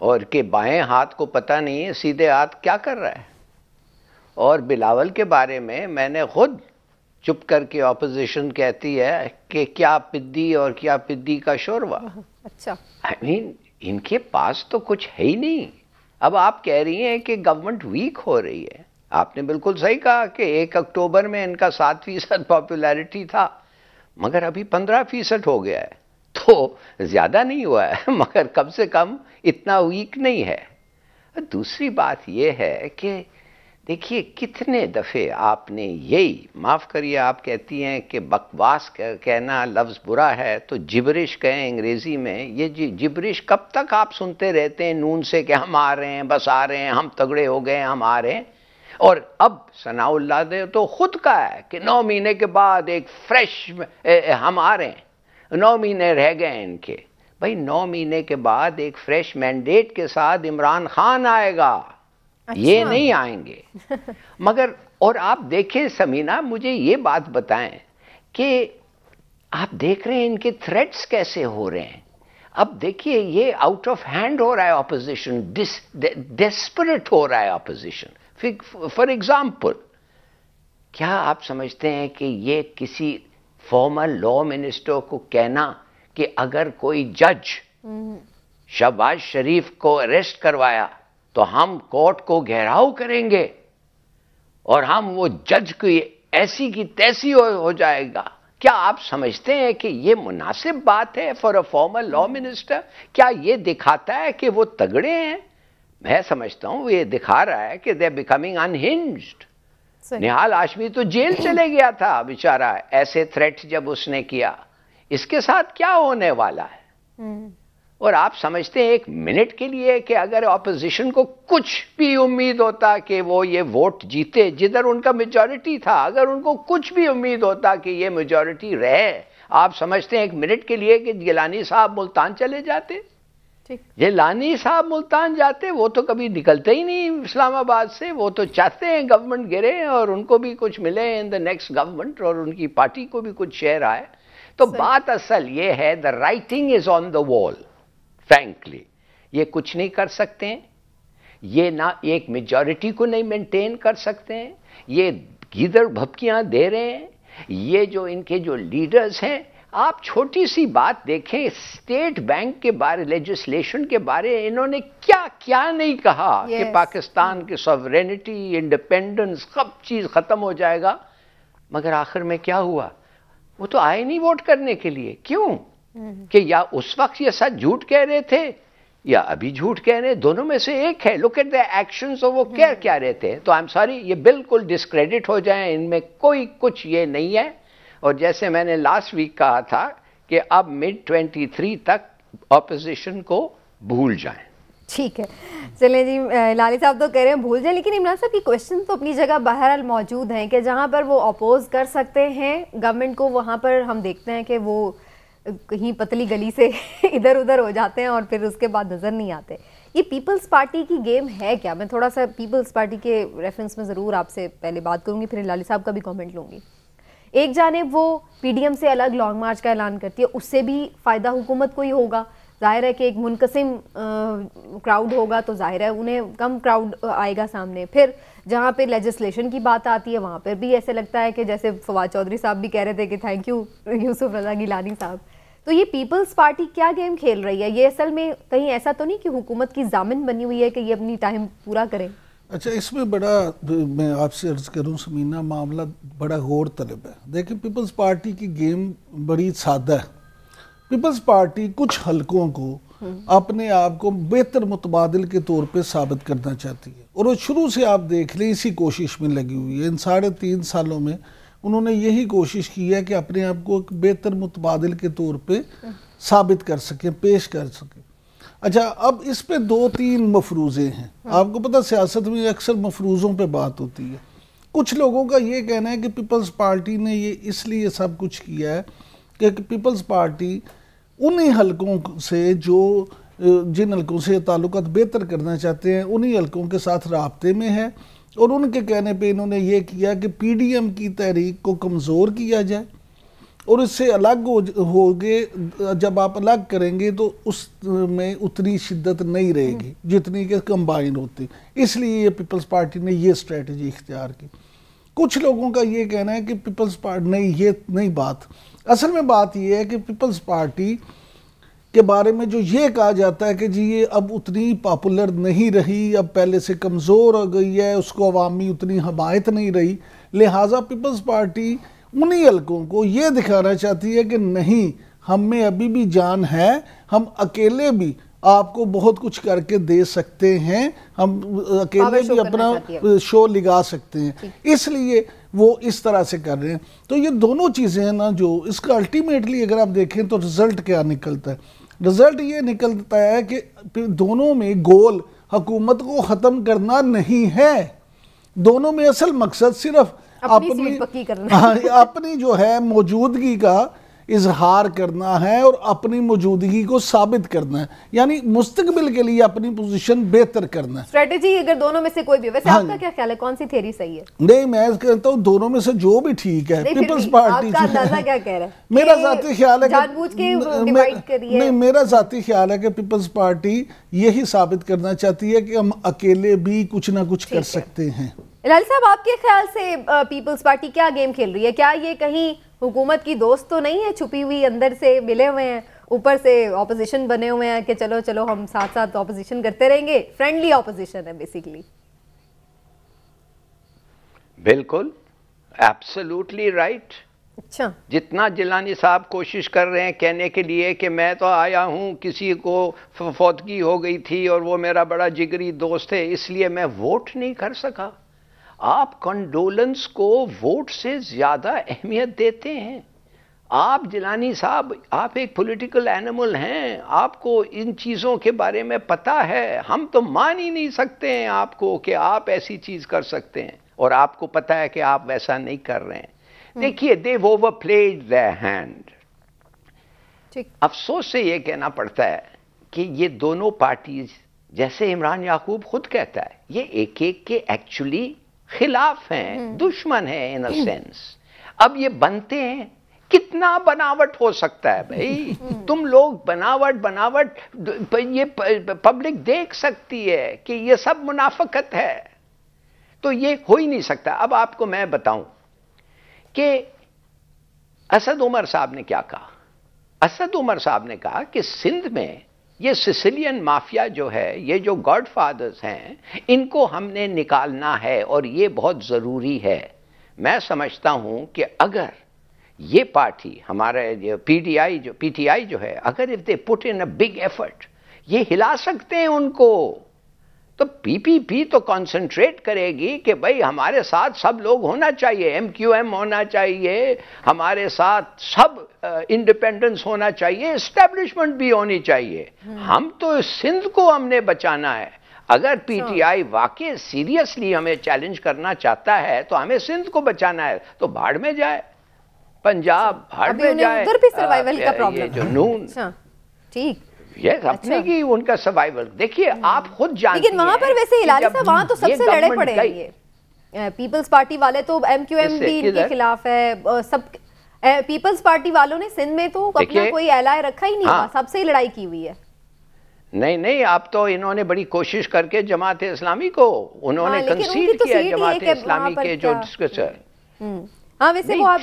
اور کہ بائیں ہاتھ کو پتہ نہیں ہے سیدھے ہاتھ کیا کر رہا ہے. اور بلاول کے بارے میں نے خود چپ کر کے اپوزیشن کہتی ہے کہ کیا پدی اور کیا پدی کا شوروا. اچھا ان کے پاس تو کچھ ہے ہی نہیں. اب آپ کہہ رہی ہیں کہ گورنمنٹ ویک ہو رہی ہے. آپ نے بالکل صحیح کہا کہ 1 اکتوبر میں ان کا 7% پاپولیرٹی تھا، مگر ابھی 15% ہو گیا ہے. تو زیادہ نہیں ہوا ہے، مگر کم سے کم اتنا ویک نہیں ہے. دوسری بات یہ ہے کہ دیکھیے کتنے دفعے آپ نے یہی، معاف کریے آپ کہتی ہیں کہ بکواس کہنا لفظ برا ہے تو جبرش کہیں انگریزی میں. یہ جبرش کب تک آپ سنتے رہتے ہیں نون سے کہ ہم آ رہے ہیں، بس آ رہے ہیں، ہم تگڑے ہو گئے ہیں، ہم آ رہے ہیں. اور اب ثناء اللہ نے تو خود کہا ہے کہ 9 مہینے کے بعد ایک فریش ہم آ رہے ہیں. 9 مہینے رہ گئے ہیں ان کے. بھائی 9 مہینے کے بعد ایک فریش مینڈیٹ کے ساتھ عمران خان آئے گا. یہ نہیں آئیں گے. مگر اور آپ دیکھیں سمینہ، مجھے یہ بات بتائیں کہ آپ دیکھ رہے ہیں ان کے تھریٹس کیسے ہو رہے ہیں. اب دیکھیے یہ آؤٹ آف ہینڈ ہو رہا ہے اپوزیشن، ڈیسپریٹ ہو رہا ہے اپوزیشن. فار ایگزامپل، کیا آپ سمجھتے ہیں کہ یہ کسی فارمر لا منسٹر کو کہنا کہ اگر کوئی جج شہباز شریف کو اریسٹ کروایا تو ہم کورٹ کو گھیراؤ کریں گے اور ہم وہ جج کی ایسی کی تیسی ہو جائے گا، کیا آپ سمجھتے ہیں کہ یہ مناسب بات ہے for a former law minister? کیا یہ دکھاتا ہے کہ وہ تگڑے ہیں؟ میں سمجھتا ہوں یہ دکھا رہا ہے کہ they are becoming انہنجڈ. Nihal Hashmi تو جیل چلے گیا تھا بیچارہ، ایسے تھریٹ جب اس نے کیا. اس کے ساتھ کیا ہونے والا ہے؟ اور آپ سمجھتے ہیں 1 منٹ کے لیے کہ اگر اپوزیشن کو کچھ بھی امید ہوتا کہ وہ یہ ووٹ جیتے جدھر ان کا میجورٹی تھا، اگر ان کو کچھ بھی امید ہوتا کہ یہ میجورٹی رہے، آپ سمجھتے ہیں 1 منٹ کے لیے کہ گیلانی صاحب ملتان چلے جاتے؟ گیلانی صاحب ملتان جاتے؟ وہ تو کبھی نکلتے ہی نہیں اسلام آباد سے. وہ تو چاہتے ہیں گورنمنٹ گرے اور ان کو بھی کچھ ملے ان دا نیکسٹ گورنمنٹ اور ان کی پارٹی کو بھی کچھ شیئر آئے. تو بات اصل یہ ہے، دا رائٹنگ از آن دا وال. فرینکلی یہ کچھ نہیں کر سکتے ہیں، یہ نہ ایک میجورٹی کو نہیں مینٹین کر سکتے ہیں، یہ گیدڑ بھپکیاں دے رہے ہیں. یہ جو ان کے جو لیڈرز ہیں، آپ چھوٹی سی بات دیکھیں، اسٹیٹ بینک کے بارے، لیجسلیشن کے بارے انہوں نے کیا کیا نہیں کہا کہ پاکستان کی سوورینٹی، انڈیپینڈنس، سب چیز ختم ہو جائے گا. مگر آخر میں کیا ہوا؟ وہ تو آئے نہیں ووٹ کرنے کے لیے. کیوں؟ کہ یا اس وقت یہ سچ جھوٹ کہہ رہے تھے یا ابھی جھوٹ کہہ رہے ہیں، دونوں میں سے ایک ہے. Look at the actions. وہ کیا رہے تھے. تو آئی ایم سوری، یہ بالکل ڈسکریڈٹ ہو جائیں، ان میں کوئی کچھ یہ نہیں ہے. اور جیسے میں نے لاسٹ ویک کہا تھا کہ اب mid-23 تک اپوزیشن کو بھول جائیں. ٹھیک ہے، چلیں جی. لالی صاحب تو کہہ رہے ہیں بھول جائیں، لیکن عمران صاحب کی کوشچن تو اپنی جگہ بہرحال موجود ہیں کہ جہاں پر وہ اپوز کر سکتے ہیں گورنمنٹ کو، وہاں پر ہم دیکھتے ہیں کہ وہ کہیں پتلی گلی سے ادھر ادھر ہو جاتے ہیں اور پھر اس کے بعد نظر نہیں آتے. یہ پیپلز پارٹی کی گیم ہے کیا؟ میں تھوڑا سا پیپلز پارٹی کے ریفرنس میں ضرور آپ سے پہلے بات کروں گی، پھر لالی صاحب کا بھی کامنٹ لوں گی. ایک جانب وہ پی ڈی ایم سے الگ لانگ مارچ کا اعلان کرتی ہے، اس سے بھی فائدہ حکومت کو ہی ہوگا. ظاہر ہے کہ ایک منقسم کراؤڈ ہوگا تو ظاہر ہے انہیں کم کراؤڈ آئے گا سامنے. پھر جہاں پہ لیجسلیشن کی بات آتی ہے وہاں پر بھی ایسے لگتا ہے کہ جیسے فواد چودھری صاحب بھی کہہ رہے تھے کہ تھینک یو یوسف رضا گیلانی صاحب. تو یہ پیپلز پارٹی کیا گیم کھیل رہی ہے؟ یہ اصل میں کہیں ایسا تو نہیں کہ حکومت کی ضامن بنی ہوئی ہے کہ یہ اپنی ٹائم پورا کریں؟ اچھا، اس میں بڑا میں آپ سے عرض کروں سمینہ، معاملہ بڑا غور طلب ہے. دیکھیں پیپلز پارٹی کی گیم بڑی سادہ ہے. پیپلز پارٹی کچھ حلقوں کو اپنے آپ کو بہتر متبادل کے طور پہ ثابت کرنا چاہتی ہے، اور وہ شروع سے آپ دیکھ لیں اسی کوشش میں لگی ہوئی ہے. ان 3.5 سالوں میں انہوں نے یہی کوشش کی ہے کہ اپنے آپ کو ایک بہتر متبادل کے طور پہ ثابت کر سکیں، پیش کر سکیں. اچھا، اب اس پہ 2-3 مفروضے ہیں. آپ کو پتہ سیاست میں اکثر مفروضوں پہ بات ہوتی ہے. کچھ لوگوں کا یہ کہنا ہے کہ پیپلز پارٹی نے یہ اس لیے سب کچھ کیا ہے کہ پیپلز پارٹی انہی حلقوں سے جن حلقوں سے تعلقات بہتر کرنا چاہتے ہیں انہی حلقوں کے ساتھ رابطے میں ہے، اور ان کے کہنے پہ انہوں نے یہ کیا کہ پی ڈی ایم کی تحریک کو کمزور کیا جائے اور اس سے الگ ہو گے. جب آپ الگ کریں گے تو اس میں اتنی شدت نہیں رہے گی جتنی کہ کمبائن ہوتی. اس لیے یہ پیپلز پارٹی نے یہ اسٹریٹجی اختیار کی. کچھ لوگوں کا یہ کہنا ہے کہ پیپلز پارٹی نہیں، یہ نہیں بات. اصل میں بات یہ ہے کہ پیپلز پارٹی کے بارے میں جو یہ کہا جاتا ہے کہ جی یہ اب اتنی پاپولر نہیں رہی، اب پہلے سے کمزور ہو گئی ہے، اس کو عوامی اتنی حمایت نہیں رہی، لہٰذا پیپلز پارٹی انہی حلقوں کو یہ دکھانا چاہتی ہے کہ نہیں، ہم میں ابھی بھی جان ہے، ہم اکیلے بھی آپ کو بہت کچھ کر کے دے سکتے ہیں، ہم اکیلے بھی اپنا شو لگا سکتے ہیں. اس لیے وہ اس طرح سے کر رہے ہیں. تو یہ دونوں چیزیں ہیں نا، جو اس کا الٹیمیٹلی اگر آپ دیکھیں تو رزلٹ کیا نکلتا ہے. رزلٹ یہ نکلتا ہے کہ دونوں میں گول حکومت کو ختم کرنا نہیں ہے. دونوں میں اصل مقصد صرف اپنی جو ہے موجودگی کا اظہار کرنا ہے اور اپنی موجودگی کو ثابت کرنا ہے، یعنی مستقبل کے لیے اپنی پوزیشن بہتر کرنا ہے. اسٹریٹجی اگر دونوں میں سے کوئی بھی، ویسے آپ کا کیا خیال ہے کون سی تھیوری صحیح ہے؟ نہیں، میں کہتا ہوں دونوں میں سے جو بھی ٹھیک ہے. پیپلز پارٹی آپ کا اندازہ کیا کہہ رہا ہے؟ میرا ذاتی خیال ہے جان بوجھ کے ڈیوائیڈ کریے. نہیں، میرا ذاتی خیال ہے کہ پیپلز پارٹی یہی ثابت کرنا چاہتی ہے کہ ہم اکیلے بھی کچھ نہ کچھ کر سکتے ہیں. الہی صاحب، آپ کے خیال سے پیپلز پارٹی کیا گیم کھیل رہی ہے؟ کیا یہ کہیں حکومت کی دوست تو نہیں ہے، چھپی ہوئی، اندر سے ملے ہوئے ہیں، اوپر سے اپوزیشن بنے ہوئے ہیں کہ چلو چلو ہم ساتھ ساتھ اپوزیشن کرتے رہیں گے؟ فرینڈلی اپوزیشن ہے بیسیکلی. بالکل، ایبسلیوٹلی رائٹ. اچھا، جتنا جیلانی صاحب کوشش کر رہے ہیں کہنے کے لیے کہ میں تو آیا ہوں، کسی کو فوتگی ہو گئی تھی اور وہ میرا بڑا جگری دوست ہے اس لیے میں ووٹ نہیں کر سکا. آپ کنڈولنس کو ووٹ سے زیادہ اہمیت دیتے ہیں. آپ جیلانی صاحب، آپ ایک پولیٹیکل اینیمل ہیں، آپ کو ان چیزوں کے بارے میں پتہ ہے. ہم تو مان ہی نہیں سکتے ہیں آپ کو کہ آپ ایسی چیز کر سکتے ہیں، اور آپ کو پتہ ہے کہ آپ ویسا نہیں کر رہے ہیں. دیکھیے، they've overplayed their hand. افسوس سے یہ کہنا پڑتا ہے کہ یہ دونوں پارٹیز، جیسے عمران یعقوب خود کہتا ہے، یہ ایک ایک کے ایکچولی خلاف ہیں، دشمن ہیں ان اے سینس. اب یہ بنتے ہیں، کتنا بناوٹ ہو سکتا ہے بھائی؟ تم لوگ بناوٹ یہ پبلک دیکھ سکتی ہے کہ یہ سب منافقت ہے، تو یہ ہو ہی نہیں سکتا. اب آپ کو میں بتاؤں کہ اسد عمر صاحب نے کیا کہا. اسد عمر صاحب نے کہا کہ سندھ میں یہ سسلین مافیا جو ہے، یہ جو گاڈ فادرز ہیں، ان کو ہم نے نکالنا ہے اور یہ بہت ضروری ہے. میں سمجھتا ہوں کہ اگر یہ پارٹی ہمارے پی ٹی آئی جو ہے، اگر if they put in a big effort، یہ ہلا سکتے ہیں ان کو. تو پی پی پی تو کانسنٹریٹ کرے گی کہ بھئی ہمارے ساتھ سب لوگ ہونا چاہیے، ایم کیو ایم ہونا چاہیے، ہمارے ساتھ سب انڈیپینڈنس ہونا چاہیے، اسٹیبلشمنٹ بھی ہونی چاہیے. ہم تو سندھ کو ہم نے بچانا ہے. اگر پی ٹی آئی واقعی سیریسلی ہمیں چیلنج کرنا چاہتا ہے تو ہمیں سندھ کو بچانا ہے، تو بھاڑ میں جائے، پنجاب بھاڑ میں جائے. ادھر بھی سروائیول کا پرابلم ہے جو نون، ٹھیک، یہ اپنے کی ان کا سروائیول. دیکھیے آپ خود جانتے ہیں، لیکن وہاں پر ویسے ہلالی صاحب وہاں تو سب سے لڑے پڑے ہیں. یہ پیپلز پارٹی والے تو ایم کیو ایم بھی ان کے خلاف ہے. سب پیپلز پارٹی والوں نے سندھ میں تو اپنا کوئی اعلان رکھا ہی نہیں، سب سے ہی لڑائی کی ہوئی ہے. نہیں، اب تو انہوں نے بڑی کوشش کر کے جماعت اسلامی کو انہوں نے کنسیڈ کیا. جماعت اسلامی کے جو ڈسکس ہے،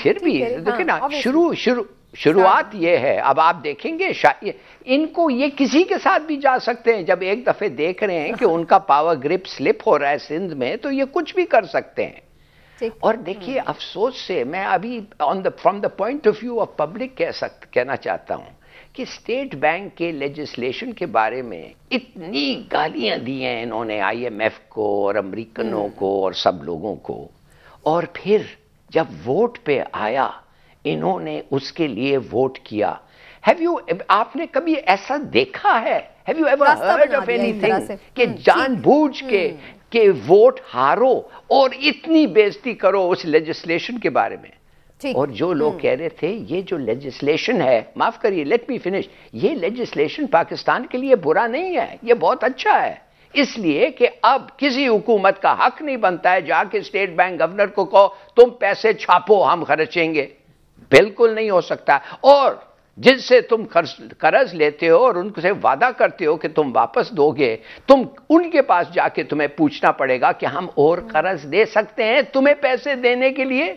پھر بھی دیکھیں نا، شروعات یہ ہے. اب آپ دیکھیں گے ان کو یہ کسی کے ساتھ بھی جا سکتے ہیں. جب ایک دفعہ دیکھ رہے ہیں کہ ان کا پاور گرپ سلپ ہو رہا ہے سندھ میں، تو یہ کچھ بھی کر سکتے ہیں. اور دیکھیے افسوس سے میں ابھی from the point of view of public کہنا چاہتا ہوں کہ اسٹیٹ بینک کے لیجسلیشن کے بارے میں اتنی گالیاں دی ہیں انہوں نے آئی ایم ایف کو اور امریکنوں کو اور سب لوگوں کو، اور پھر جب ووٹ پہ آیا انہوں نے اس کے لیے ووٹ کیا. آپ نے کبھی ایسا دیکھا ہے؟ Have you ever heard of anything کہ جان بوجھ کے کہ ووٹ ہارو اور اتنی بےزتی کرو اس لیجسلیشن کے بارے میں؟ اور جو لوگ کہہ رہے تھے یہ جو لیجسلیشن ہے، معاف کریے، لیٹ می فنش، یہ لیجسلیشن پاکستان کے لیے برا نہیں ہے، یہ بہت اچھا ہے. اس لیے کہ اب کسی حکومت کا حق نہیں بنتا ہے جا کے اسٹیٹ بینک گورنر کو کہو تم پیسے چھاپو ہم خرچیں گے. بالکل نہیں ہو سکتا. اور جن سے تم قرض لیتے ہو اور ان سے وعدہ کرتے ہو کہ تم واپس دو گے، تم ان کے پاس جا کے تمہیں پوچھنا پڑے گا کہ ہم اور قرض دے سکتے ہیں تمہیں پیسے دینے کے لیے.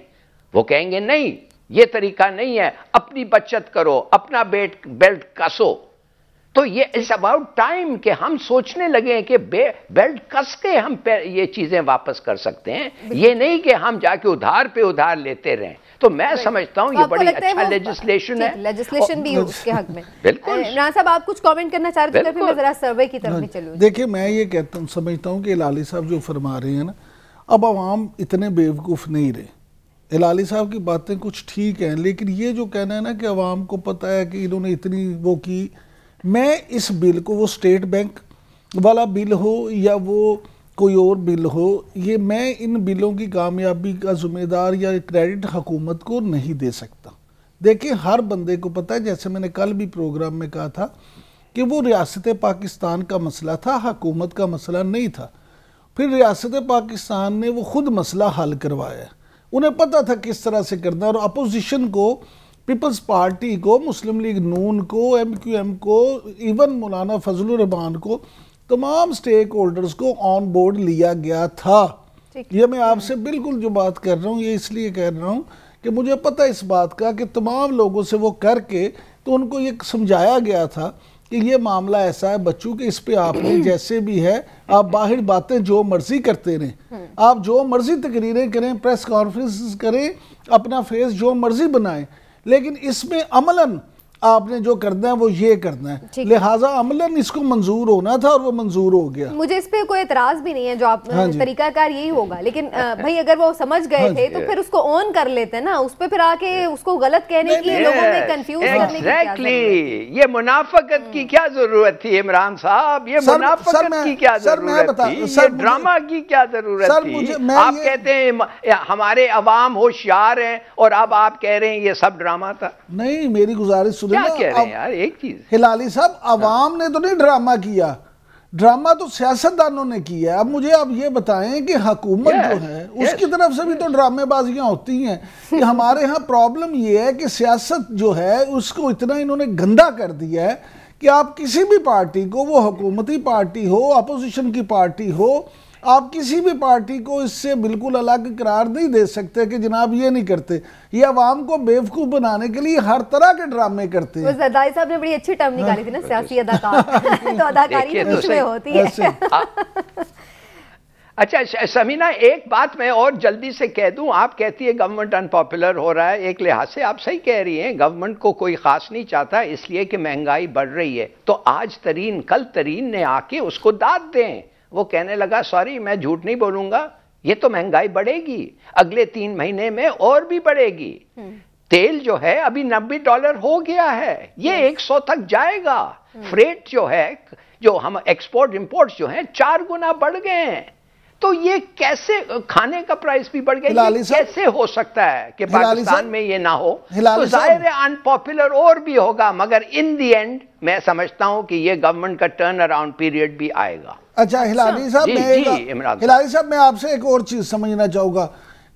وہ کہیں گے نہیں، یہ طریقہ نہیں ہے، اپنی بچت کرو، اپنا بیلٹ کسو. تو یہ اٹس اباؤٹ ٹائم کہ ہم سوچنے لگے کہ بیلٹ کس کے ہم یہ چیزیں واپس کر سکتے ہیں، یہ نہیں کہ ہم جا کے ادھار پہ ادھار لیتے رہیں. تو میں سمجھتا ہوں یہ بڑی اچھا لیجسلیشن ہے، لیجسلیشن بھی اس کے حق میں. بالکل. عمران صاحب آپ کچھ کامنٹ کرنا چاہ رہے تھے، پھر میں ذرا سروے کی طرف بھی چلوں. دیکھیں میں یہ سمجھتا ہوں کہ ہلالی صاحب جو فرما رہے ہیں نا، اب عوام اتنے بیوقوف نہیں رہے. ہلالی صاحب کی باتیں کچھ ٹھیک ہیں، لیکن یہ جو کہنا ہے نا کہ عوام کو پتہ ہے کہ انہوں نے اتنی وہ کی، میں اس بل کو، وہ سٹیٹ بینک والا بل ہو یا وہ کوئی اور بل ہو، یہ میں ان بلوں کی کامیابی کا ذمہ دار یا کریڈٹ حکومت کو نہیں دے سکتا. دیکھیں ہر بندے کو پتہ ہے، جیسے میں نے کل بھی پروگرام میں کہا تھا کہ وہ ریاست پاکستان کا مسئلہ تھا، حکومت کا مسئلہ نہیں تھا. پھر ریاست پاکستان نے وہ خود مسئلہ حل کروایا، انہیں پتہ تھا کس طرح سے کرنا. اور اپوزیشن کو، پیپلز پارٹی کو، مسلم لیگ نون کو، ایم کیو ایم کو، ایون مولانا فضل الرحمان کو، تمام سٹیک ہولڈرز کو آن بورڈ لیا گیا تھا. یہ میں آپ سے بالکل جو بات کر رہا ہوں، یہ اس لیے کہہ رہا ہوں کہ مجھے پتہ اس بات کا کہ تمام لوگوں سے وہ کر کے تو ان کو یہ سمجھایا گیا تھا کہ یہ معاملہ ایسا ہے بچوں کہ اس پہ آپ نے جیسے بھی ہے آپ باہر باتیں جو مرضی کرتے رہیں، آپ جو مرضی تقریریں کریں، پریس کانفرنس کریں، اپنا فیس جو مرضی بنائیں، لیکن اس میں عملاً آپ نے جو کرنا ہے وہ یہ کرنا ہے. لہٰذا عملاً اس کو منظور ہونا تھا اور وہ منظور ہو گیا. مجھے اس پہ کوئی اعتراض بھی نہیں ہے، جو آپ طریقہ کار یہی ہوگا، لیکن بھائی اگر وہ سمجھ گئے تھے تو پھر اس کو اون کر لیتے نا، اس پہ پھر آ کے اس کو غلط کہنے کی، لوگوں میں کنفیوز کرنے کی کیا ضرورت ہے؟ یہ منافقت کی کیا ضرورت تھی عمران صاحب؟ یہ منافقت کی کیا ضرورت تھی؟ یہ ڈرامہ کی کیا ضرورت تھی؟ آپ کہتے ہیں ہمارے عوام ہوشیار ہیں اور اب آپ کہہ رہے ہیں یہ سب ڈرامہ تھا. نہیں، میری گزارش کیا کہہ رہے ہیں یار ایک چیز. ہلالی صاحب عوام نے تو نہیں ڈرامہ کیا، ڈرامہ تو سیاستدانوں نے کیا. اب مجھے آپ یہ بتائیں کہ حکومت جو ہے اس کی طرف سے بھی تو ڈرامے بازیاں ہوتی ہیں. کہ ہمارے ہاں پرابلم یہ ہے کہ سیاست جو ہے اس کو اتنا انہوں نے گندا کر دیا ہے کہ آپ کسی بھی پارٹی کو، وہ حکومتی پارٹی ہو، اپوزیشن کی پارٹی ہو، آپ کسی بھی پارٹی کو اس سے بالکل الگ قرار نہیں دے سکتے کہ جناب یہ نہیں کرتے. یہ عوام کو بیوقوف بنانے کے لیے ہر طرح کے ڈرامے کرتے ہیں. زرداری صاحب نے بڑی اچھی ٹرم نکالی تھی نا، سیاسی اداکار. تو اداکاری کچھ میں ہوتی ہے. اچھا سمینہ، ایک بات میں اور جلدی سے کہہ دوں. آپ کہتی ہے گورنمنٹ انپاپولر ہو رہا ہے، ایک لحاظ سے آپ صحیح کہہ رہی ہیں، گورنمنٹ کو کوئی خاص نہیں چاہتا اس لیے کہ مہنگائی بڑھ رہی ہے. تو آج ترین کل ترین نے آ کے اس کو داد دیں. وہ کہنے لگا سوری میں جھوٹ نہیں بولوں گا، یہ تو مہنگائی بڑھے گی، اگلے 3 مہینے میں اور بھی بڑھے گی. تیل جو ہے ابھی $90 ہو گیا ہے، یہ 100 تک جائے گا. فریٹ جو ہے، جو ہم ایکسپورٹ امپورٹ جو ہیں 4 گنا بڑھ گئے ہیں. تو یہ کیسے، کھانے کا پرائس بھی بڑھ گیا، یہ کیسے ہو سکتا ہے کہ پاکستان میں یہ نہ ہو؟ تو ظاہر ہے انپاپولر اور بھی ہوگا، مگر ان دی اینڈ میں سمجھتا ہوں کہ یہ گورنمنٹ کا ٹرن اراؤنڈ پیریڈ بھی آئے گا. اچھا ہلالی صاحب میں آپ سے ایک اور چیز سمجھنا چاہوں گا.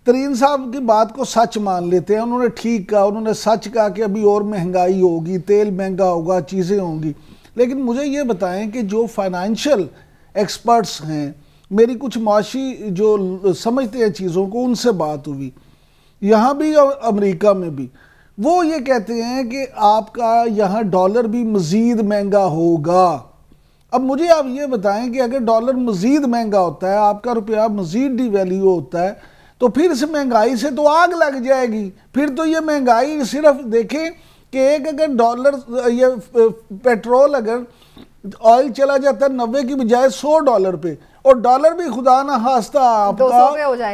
ترین صاحب کی بات کو سچ مان لیتے ہیں، انہوں نے ٹھیک کہا، انہوں نے سچ کہا کہ ابھی اور مہنگائی ہوگی، تیل مہنگا ہوگا، چیزیں ہوں گی. لیکن مجھے یہ بتائیں کہ جو فائنینشیل ایکسپرٹس ہیں، میری کچھ معاشی جو سمجھتے ہیں چیزوں کو، ان سے بات ہوئی یہاں بھی اور امریکہ میں بھی، وہ یہ کہتے ہیں کہ آپ کا یہاں ڈالر بھی مزید مہنگا ہوگا. اب مجھے آپ یہ بتائیں کہ اگر ڈالر مزید مہنگا ہوتا ہے، آپ کا روپیہ مزید ڈی ویلیو ہوتا ہے، تو پھر اس مہنگائی سے تو آگ لگ جائے گی. پھر تو یہ مہنگائی صرف دیکھیں کہ ایک اگر ڈالر، یہ پیٹرول اگر آئل چلا جاتا ہے 90 کی بجائے $100 پہ، اور ڈالر بھی خدا نہ خواستہ آپ کا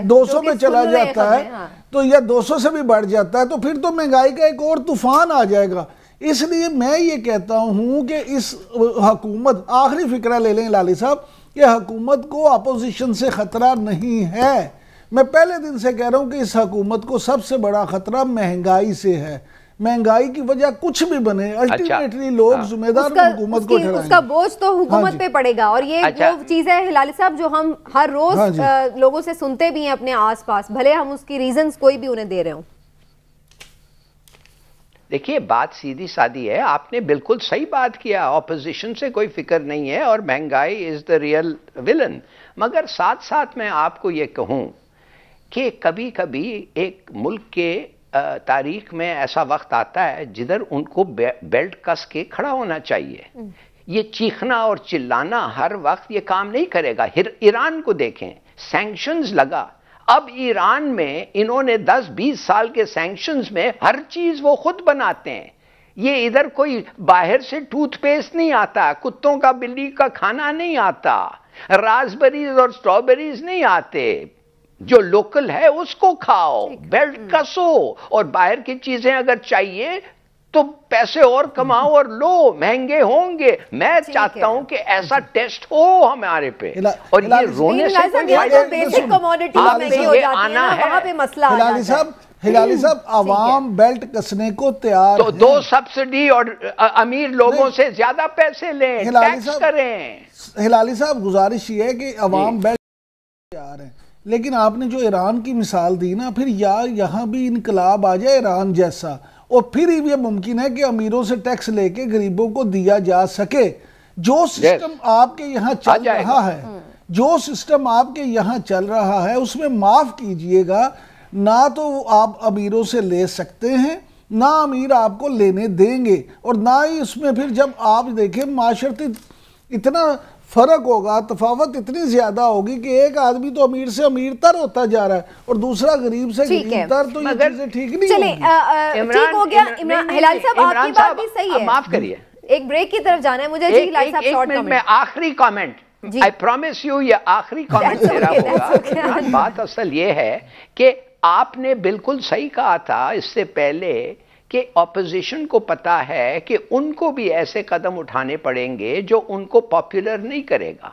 200 میں چلا جاتا ہے، تو یا 200 سے بھی بڑھ جاتا ہے، تو پھر تو مہنگائی کا ایک اور طوفان آ جائے گا. اس لیے میں یہ کہتا ہوں کہ اس حکومت، آخری فکرہ لے لیں لالی صاحب، کہ حکومت کو اپوزیشن سے خطرہ نہیں ہے. میں پہلے دن سے کہہ رہا ہوں کہ اس حکومت کو سب سے بڑا خطرہ مہنگائی سے ہے. مہنگائی کی وجہ کچھ بھی بنے، الٹیمیٹلی لوگ ذمہ دار حکومت کو ٹھہرائیں گے. اس کا بوجھ تو حکومت پہ پڑے گا. اور یہ وہ چیز ہے ہلالی صاحب جو ہم ہر روز لوگوں سے سنتے بھی ہیں اپنے آس پاس، بھلے ہم اس کی ریزنز کوئی بھی انہیں دے رہے ہوں. دیکھیے بات سیدھی سادی ہے، آپ نے بالکل صحیح بات کیا، اپوزیشن سے کوئی فکر نہیں ہے اور مہنگائی از دا ریئل ولن، مگر ساتھ ساتھ میں آپ کو یہ کہوں کہ کبھی کبھی ایک ملک کے تاریخ میں ایسا وقت آتا ہے جدھر ان کو بیلٹ کس کے کھڑا ہونا چاہیے۔ یہ چیخنا اور چلانا ہر وقت یہ کام نہیں کرے گا۔ ایران کو دیکھیں، سینکشنز لگا، اب ایران میں انہوں نے 10-20 سال کے سینکشنز میں ہر چیز وہ خود بناتے ہیں، یہ ادھر کوئی باہر سے ٹوتھ پیسٹ نہیں آتا، کتوں کا بلی کا کھانا نہیں آتا، راسبریز اور سٹرابریز نہیں آتے، جو لوکل ہے اس کو کھاؤ، بیلٹ کسو، اور باہر کی چیزیں اگر چاہیے تو پیسے اور کماؤ اور لو، مہنگے ہوں گے۔ میں چاہتا ہوں کہ ایسا ٹیسٹ ہو ہمارے پہ، اور یہ رونے سے کوئی فائدہ نہیں، آنا ہے۔ ہلالی صاحب عوام بیلٹ کسنے کو تیار تو دو سبسڈی اور امیر لوگوں سے زیادہ پیسے لیں، ٹیکس کریں۔ ہلالی صاحب گزارش یہ ہے کہ عوام بیلٹ تیار ہیں، لیکن آپ نے جو ایران کی مثال دی نا، پھر یہاں بھی انقلاب آ جائے ایران جیسا، اور پھر یہ ممکن ہے کہ امیروں سے ٹیکس لے کے غریبوں کو دیا جا سکے۔ جو سسٹم آپ کے یہاں چل رہا ہے، جو سسٹم آپ کے یہاں چل رہا ہے، اس میں معاف کیجئے گا، نہ تو آپ امیروں سے لے سکتے ہیں، نہ امیر آپ کو لینے دیں گے، اور نہ ہی اس میں پھر جب آپ دیکھیں معاشرتی اتنا فرق ہوگا، تفاوت اتنی زیادہ ہوگی کہ ایک آدمی تو امیر سے امیر تر ہوتا جا رہا ہے اور دوسرا غریب سے غریب تر، تو یہ چیزیں ٹھیک نہیں ہوگی۔ ٹھیک ہو گیا ہلال صاحب، آپ کی بات بھی صحیح ہے، معاف کریے، ایک بریک کی طرف جانا ہے مجھے۔ جی ہلال صاحب شارٹ کمنٹ میں آخری کامنٹ، I promise you یہ آخری کامنٹ میرا ہوگا۔ بات اصل یہ ہے کہ آپ نے بالکل صحیح کہا تھا اس سے پہلے کہ اپوزیشن کو پتا ہے کہ ان کو بھی ایسے قدم اٹھانے پڑیں گے جو ان کو پاپولر نہیں کرے گا۔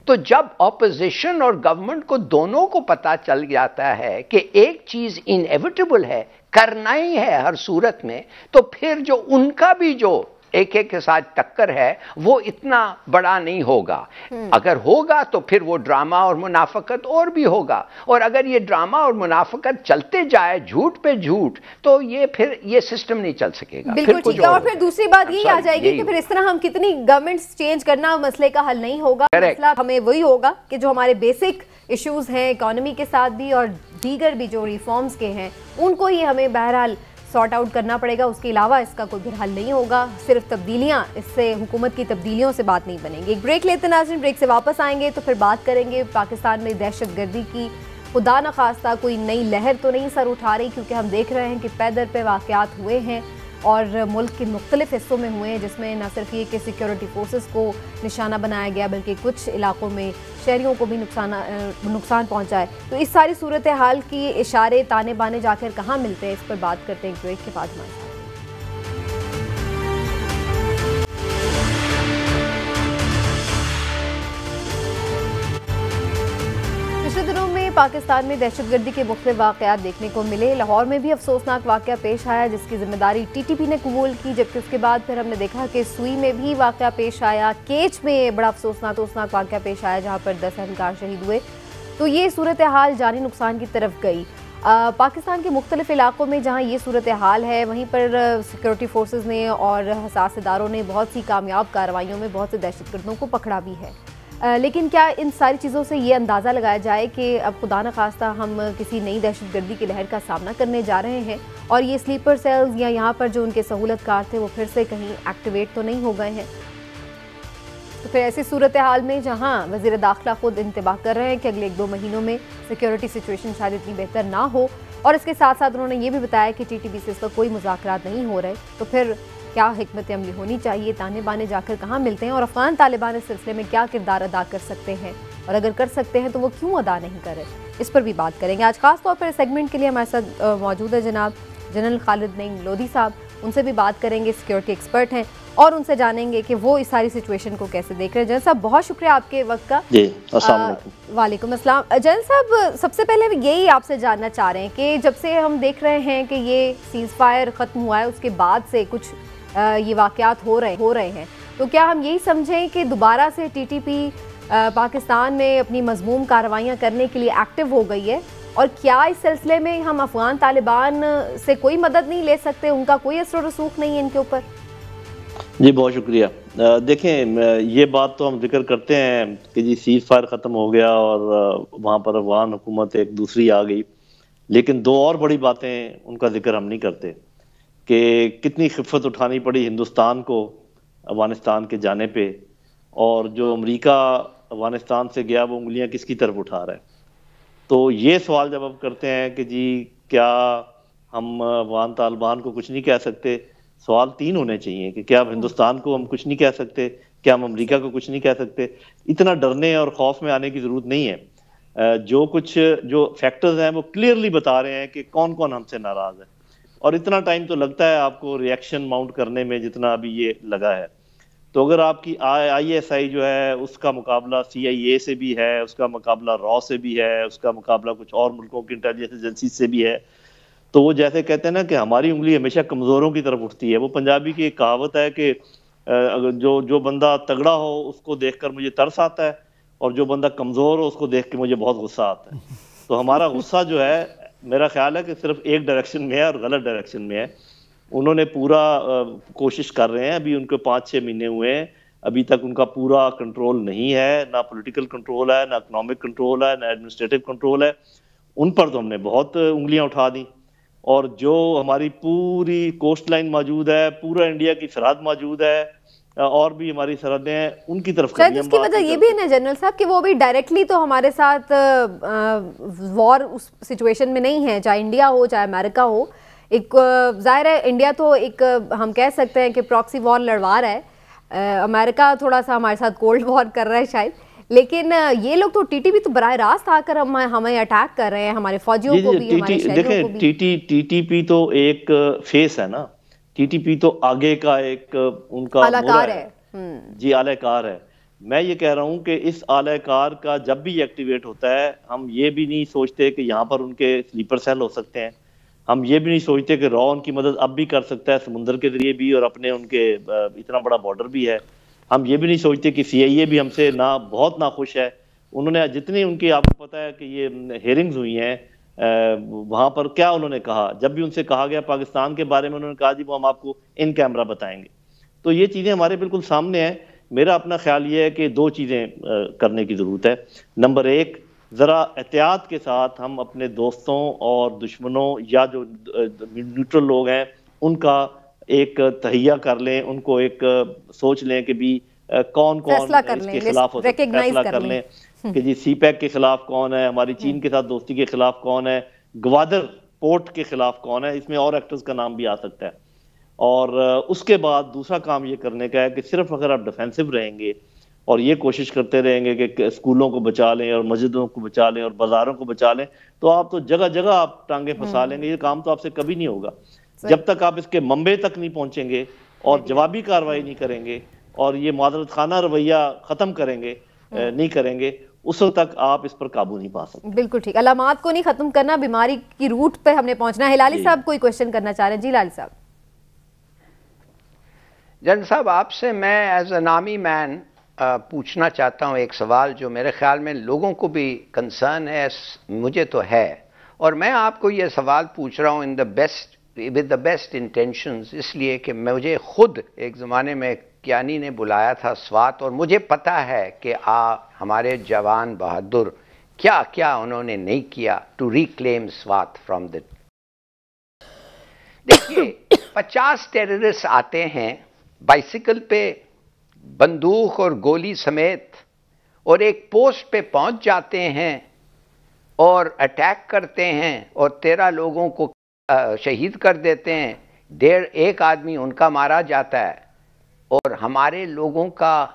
تو جب اپوزیشن اور گورنمنٹ کو دونوں کو پتا چل جاتا ہے کہ ایک چیز انیویٹیبل ہے، کرنا ہی ہے ہر صورت میں، تو پھر جو ان کا بھی جو ایک کے ساتھ ٹکر ہے وہ اتنا بڑا نہیں ہوگا۔ اگر ہوگا تو پھر وہ ڈرامہ اور منافقت اور بھی ہوگا، اور اگر یہ ڈرامہ اور منافقت چلتے جائے جھوٹ پہ جھوٹ، تو یہ پھر یہ سسٹم نہیں چل سکے گا۔ بالکل ٹھیک ہے، اور پھر دوسری بات یہ آ جائے گی کہ پھر اس طرح ہم کتنی گورنمنٹس چینج کرنا مسئلے کا حل نہیں ہوگا۔ مسئلہ ہمیں وہی ہوگا کہ جو ہمارے بیسک ایشوز ہیں اکانومی کے ساتھ بھی اور دیگر بھی جو ریفارمز کے ہیں، ان کو ہی ہمیں بہرحال سارٹ آؤٹ کرنا پڑے گا، اس کے علاوہ اس کا کوئی بھی حل نہیں ہوگا۔ صرف تبدیلیاں، اس سے حکومت کی تبدیلیوں سے بات نہیں بنے گی۔ ایک بریک لیتے ناظرین، بریک سے واپس آئیں گے تو پھر بات کریں گے پاکستان میں دہشت گردی کی خدا نخواستہ کوئی نئی لہر تو نہیں سر اٹھا رہی، کیونکہ ہم دیکھ رہے ہیں کہ پے در پہ واقعات ہوئے ہیں اور ملک کے مختلف حصوں میں ہوئے ہیں، جس میں نہ صرف یہ کہ سیکیورٹی فورسز کو نشانہ بنایا گیا بلکہ کچھ علاقوں میں شہریوں کو بھی نقصان پہنچا ہے۔ تو اس ساری صورتحال کی اشارے تانے بانے جا کر کہاں ملتے ہیں، اس پر بات کرتے ہیں بریک کے بعد ہمارے ساتھ۔ پچھلے دنوں میں پاکستان میں دہشت گردی کے مختلف واقعات دیکھنے کو ملے۔ لاہور میں بھی افسوسناک واقعہ پیش آیا جس کی ذمہ داری ٹی ٹی پی نے قبول کی، جبکہ اس کے بعد پھر ہم نے دیکھا کہ سوئی میں بھی واقعہ پیش آیا، کیچ میں بڑا افسوسناک واقعہ پیش آیا جہاں پر 10 اہلکار شہید ہوئے۔ تو یہ صورتحال جانی نقصان کی طرف گئی۔ پاکستان کے مختلف علاقوں میں جہاں یہ صورتحال ہے، وہیں پر سیکیورٹی فورسز نے اور حساس اداروں نے بہت سی کامیاب کارروائیوں میں بہت سے دہشت گردوں کو پکڑا بھی ہے۔ لیکن کیا ان ساری چیزوں سے یہ اندازہ لگایا جائے کہ اب خدا نخواستہ ہم کسی نئی دہشت گردی کی لہر کا سامنا کرنے جا رہے ہیں، اور یہ سلیپر سیلز یا یہاں پر جو ان کے سہولت کار تھے وہ پھر سے کہیں ایکٹیویٹ تو نہیں ہو گئے ہیں؟ تو پھر ایسی صورتحال میں جہاں وزیر داخلہ خود انتباہ کر رہے ہیں کہ اگلے 1-2 مہینوں میں سیکیورٹی سچویشن شاید اتنی بہتر نہ ہو، اور اس کے ساتھ ساتھ انہوں نے یہ بھی بتایا کہ ٹی ٹی پی سے اس کا کوئی مذاکرات نہیں ہو رہے، تو پھر کیا حکمت عملی ہونی چاہیے، تانے بانے جا کر کہاں ملتے ہیں، اور افغان طالبان اس سلسلے میں کیا کردار ادا کر سکتے ہیں، اور اگر کر سکتے ہیں تو وہ کیوں ادا نہیں کر رہے، اس پر بھی بات کریں گے۔ آج خاص طور پر اس سیگمنٹ کے لیے ہمارے ساتھ موجود ہے جناب جنرل خالد نعیم لودھی صاحب، ان سے بھی بات کریں گے، سیکیورٹی ایکسپرٹ ہیں، اور ان سے جانیں گے کہ وہ اس ساری سچویشن کو کیسے دیکھ رہے ہیں۔ جنرل صاحب بہت شکریہ آپ کے وقت کا۔ جی السلام علیکم۔ وعلیکم السلام۔ جنرل صاحب سب سے پہلے یہی آپ سے جاننا چاہ رہے ہیں کہ جب سے ہم دیکھ رہے ہیں کہ یہ سیز فائر ختم ہوا ہے، اس کے بعد سے کچھ یہ واقعات ہو رہے ہیں، تو کیا ہم یہی سمجھیں کہ دوبارہ سے ٹی ٹی پی پاکستان میں اپنی مذموم کارروائیاں کرنے کے لیے ایکٹیو ہو گئی ہے، اور کیا اس سلسلے میں ہم افغان طالبان سے کوئی مدد نہیں لے سکتے؟ ان کا کوئی اثر و رسوخ نہیں ہے ان کے اوپر؟ جی بہت شکریہ. دیکھیں یہ بات تو ہم ذکر کرتے ہیں کہ جی سیز فائر ختم ہو گیا اور وہاں پر افغان حکومت ایک دوسری آ گئی، لیکن دو اور بڑی باتیں ان کا ذکر ہم نہیں کرتے کہ کتنی خفت اٹھانی پڑی ہندوستان کو افغانستان کے جانے پہ، اور جو امریکہ افغانستان سے گیا وہ انگلیاں کس کی طرف اٹھا رہا ہے. تو یہ سوال جب ہم کرتے ہیں کہ جی کیا ہم افغان طالبان کو کچھ نہیں کہہ سکتے، سوال تین ہونے چاہیے کہ کیا ہندوستان کو ہم کچھ نہیں کہہ سکتے، کیا ہم امریکہ کو کچھ نہیں کہہ سکتے. اتنا ڈرنے اور خوف میں آنے کی ضرورت نہیں ہے. جو فیکٹرز ہیں وہ کلیئرلی بتا رہے ہیں کہ کون کون ہم سے ناراض ہے، اور اتنا ٹائم تو لگتا ہے آپ کو ریئیکشن ماؤنٹ کرنے میں جتنا ابھی یہ لگا ہے. تو اگر آپ کی آئی ایس آئی جو ہے اس کا مقابلہ سی آئی اے سے بھی ہے، اس کا مقابلہ را سے بھی ہے، اس کا مقابلہ کچھ اور ملکوں کی انٹیلیجنس ایجنسی سے بھی ہے، تو وہ جیسے کہتے ہیں نا کہ ہماری انگلی ہمیشہ کمزوروں کی طرف اٹھتی ہے. وہ پنجابی کی ایک کہاوت ہے کہ جو بندہ تگڑا ہو اس کو دیکھ کر مجھے ترس آتا ہے، اور جو بندہ کمزور ہو اس کو دیکھ کے مجھے بہت غصہ آتا ہے. تو ہمارا غصہ جو ہے میرا خیال ہے کہ صرف ایک ڈائریکشن میں ہے اور غلط ڈائریکشن میں ہے. انہوں نے پورا کوشش کر رہے ہیں، ابھی ان کو 5-6 مہینے ہوئے ہیں، ابھی تک ان کا پورا کنٹرول نہیں ہے، نہ پولیٹیکل کنٹرول ہے، نہ اکنامک کنٹرول ہے، نہ ایڈمنسٹریٹو کنٹرول ہے. ان پر تو ہم نے بہت انگلیاں اٹھا دیں، اور جو ہماری پوری کوسٹ لائن موجود ہے، پورا انڈیا کی سرحد موجود ہے، اور بھی ہماری سرحدیں ہیں، ان کی طرف شاید اس کی وجہ یہ بھی ہے نا جنرل صاحب کہ وہ بھی ڈائریکٹلی تو ہمارے ساتھ وار اس سچویشن میں نہیں ہے، چاہے انڈیا ہو چاہے امریکہ ہو. ایک ظاہر ہے انڈیا تو ایک ہم کہہ سکتے ہیں کہ پراکسی وار لڑوا رہا ہے، امریکہ تھوڑا سا ہمارے ساتھ کولڈ وار کر رہا ہے شاید، لیکن یہ لوگ تو ٹی ٹی پی تو براہ راست آ کر ہمیں اٹیک کر رہے ہیں، ہمارے فوجیوں کو بھی، ہمارے شہریوں کو بھی. ٹی ٹی پی تو ایک فیس ہے نا، ٹی ٹی پی تو آگے کا ایک ان کا اعلی کار ہے. جی اعلی کار ہے. میں یہ کہہ رہا ہوں کہ اس اعلی کار کا جب بھی ایکٹیویٹ ہوتا ہے، ہم یہ بھی نہیں سوچتے کہ یہاں پر ان کے سلیپر سیل ہو سکتے ہیں، ہم یہ بھی نہیں سوچتے کہ را ان کی مدد اب بھی کر سکتا ہے سمندر کے ذریعے بھی، اور اپنے ان کے اتنا بڑا بارڈر بھی ہے. ہم یہ بھی نہیں سوچتے کہ سی آئی اے بھی ہم سے بہت ناخوش ہے. انہوں نے جتنی ان کی آپ کو پتہ ہے کہ یہ ہیئرنگز ہوئی ہیں وہاں پر، کیا انہوں نے کہا جب بھی ان سے کہا گیا پاکستان کے بارے میں، انہوں نے کہا جی وہ ہم آپ کو ان کیمرہ بتائیں گے. تو یہ چیزیں ہمارے بالکل سامنے ہیں. میرا اپنا خیال یہ ہے کہ دو چیزیں کرنے کی ضرورت ہے. نمبر ایک، ذرا احتیاط کے ساتھ ہم اپنے دوستوں اور دشمنوں یا جو نیوٹرل لوگ ہیں ان کا ایک تہیہ کر لیں، ان کو ایک سوچ لیں کہ بھی کون کون اس کے خلاف ہو سکتا ہے، فیصلہ کر لیں کہ جی سی پیک کے خلاف کون ہے، ہماری چین کے ساتھ دوستی کے خلاف کون ہے، گوادر پورٹ کے خلاف کون ہے. اس میں اور ایکٹرز کا نام بھی آ سکتا ہے. اور اس کے بعد دوسرا کام یہ کرنے کا ہے کہ صرف اگر آپ ڈیفینسو رہیں گے اور یہ کوشش کرتے رہیں گے کہ اسکولوں کو بچا لیں اور مسجدوں کو بچا لیں اور بازاروں کو بچا لیں، تو آپ تو جگہ جگہ آپ ٹانگیں پھنسا لیں گے. یہ کام تو آپ سے کبھی نہیں ہوگا جب تک آپ اس کے منبع تک نہیں پہنچیں گے اور جوابی کارروائی نہیں کریں گے اور یہ معذرت خانہ رویہ ختم کریں گے نہیں کریں گے، اس وقت تک آپ اس پر قابو نہیں پا سکتے. بالکل ٹھیک. علامات کو نہیں ختم کرنا، بیماری کی روٹ پہ ہم نے پہنچنا ہے. ہلالی صاحب کوئی کوشچن کرنا چاہ رہے ہیں؟ جی ہلالی صاحب. جنرل صاحب آپ سے میں ایز اے نامی مین پوچھنا چاہتا ہوں ایک سوال جو میرے خیال میں لوگوں کو بھی کنسرن ہے، مجھے تو ہے، اور میں آپ کو یہ سوال پوچھ رہا ہوں ود دا بیسٹ انٹینشنز، اس لیے کہ مجھے خود ایک زمانے میں کیانی نے بلایا تھا سوات، اور مجھے پتا ہے کہ ہمارے جوان بہادر کیا کیا انہوں نے نہیں کیا to reclaim Swat from the. دیکھیے 50 ٹیررسٹ آتے ہیں بائسیکل پہ بندوق اور گولی سمیت، اور ایک پوسٹ پہ پہنچ جاتے ہیں اور اٹیک کرتے ہیں اور 13 لوگوں کو شہید کر دیتے ہیں، 1.5 آدمی ان کا مارا جاتا ہے. اور ہمارے لوگوں کا